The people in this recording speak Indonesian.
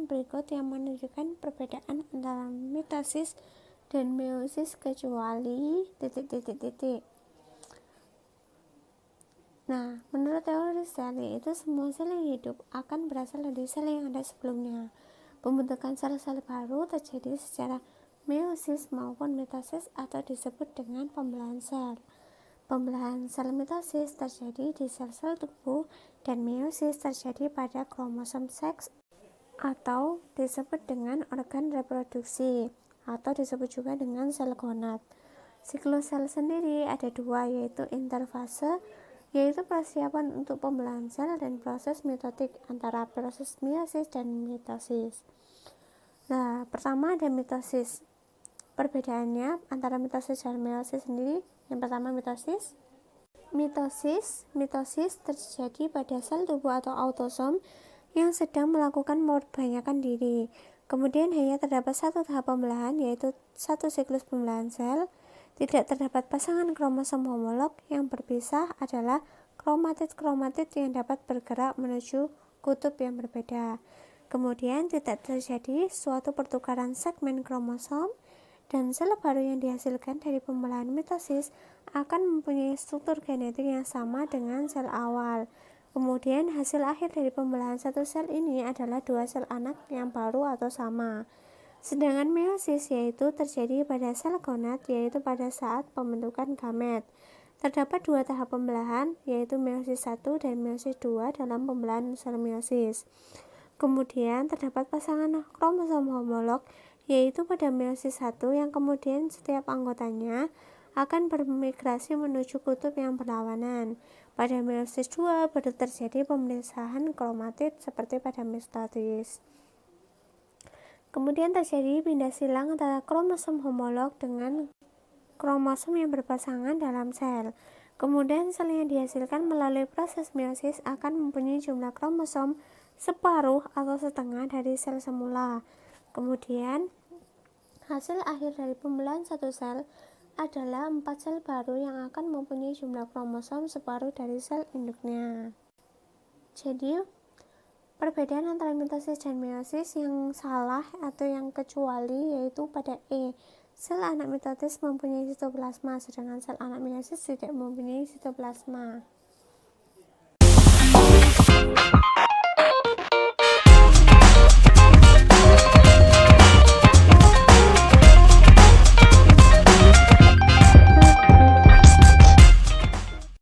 gambaran berikut yang menunjukkan perbedaan antara mitosis dan meiosis kecuali ... Nah, menurut teori sel, yaitu semua sel yang hidup akan berasal dari sel yang ada sebelumnya. Pembentukan sel-sel baru terjadi secara meiosis maupun mitosis atau disebut dengan pembelahan sel. Pembelahan sel mitosis terjadi di sel-sel tubuh dan meiosis terjadi pada kromosom seks atau disebut dengan organ reproduksi atau disebut juga dengan sel gonad. Siklus sel sendiri ada dua, yaitu interfase, yaitu persiapan untuk pembelahan sel, dan proses mitotik antara proses meiosis dan mitosis. Nah, pertama ada mitosis. Perbedaannya antara mitosis dan meiosis sendiri, yang pertama mitosis terjadi pada sel tubuh atau autosom yang sedang melakukan perbanyakan diri. Kemudian hanya terdapat satu tahap pembelahan, yaitu satu siklus pembelahan sel. Tidak terdapat pasangan kromosom homolog. Yang berpisah adalah kromatid-kromatid yang dapat bergerak menuju kutub yang berbeda. Kemudian tidak terjadi suatu pertukaran segmen kromosom, dan sel baru yang dihasilkan dari pembelahan mitosis akan mempunyai struktur genetik yang sama dengan sel awal. Kemudian hasil akhir dari pembelahan satu sel ini adalah dua sel anak yang baru atau sama. Sedangkan meiosis yaitu terjadi pada sel gonad, yaitu pada saat pembentukan gamet. Terdapat dua tahap pembelahan, yaitu meiosis 1 dan meiosis 2 dalam pembelahan sel meiosis. Kemudian terdapat pasangan kromosom homolog, yaitu pada meiosis 1 yang kemudian setiap anggotanya akan bermigrasi menuju kutub yang berlawanan. Pada meiosis 2 baru terjadi pemisahan kromatid seperti pada mitosis. Kemudian terjadi pindah silang antara kromosom homolog dengan kromosom yang berpasangan dalam sel. Kemudian sel yang dihasilkan melalui proses meiosis akan mempunyai jumlah kromosom separuh atau setengah dari sel semula. Kemudian hasil akhir dari pembelahan satu sel adalah 4 sel baru yang akan mempunyai jumlah kromosom separuh dari sel induknya. Jadi perbedaan antara mitosis dan meiosis yang salah atau yang kecuali yaitu pada sel anak mitosis mempunyai sitoplasma, sedangkan sel anak meiosis tidak mempunyai sitoplasma.